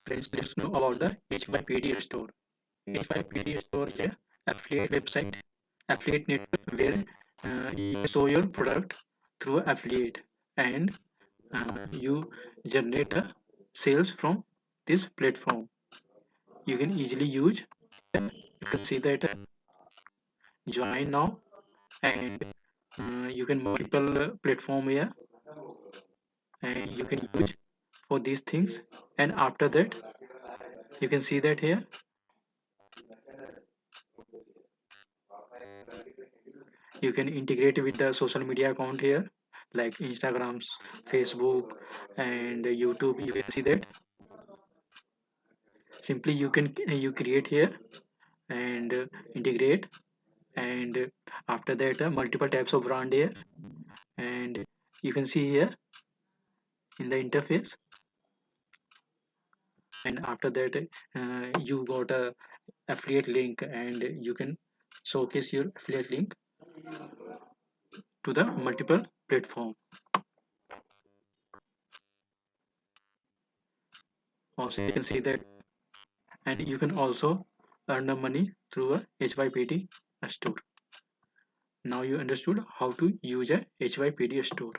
Friends, let's know about the HYPD store. HYPD store is a affiliate website, affiliate network where you show your product through affiliate, and you generate sales from this platform. You can easily use. You can see that join now, and you can multiple platform here, and you can use for these things. And after that, you can see that here you can integrate with the social media account here, like Instagrams, Facebook, and YouTube. You can see that simply you create here and integrate, and after that multiple types of brand here, and you can see here in the interface. And after that you got a affiliate link, and you can showcase your affiliate link to the multiple platform. Also you can see that, and you can also earn the money through a HYPD store. Now you understood how to use a HYPD store.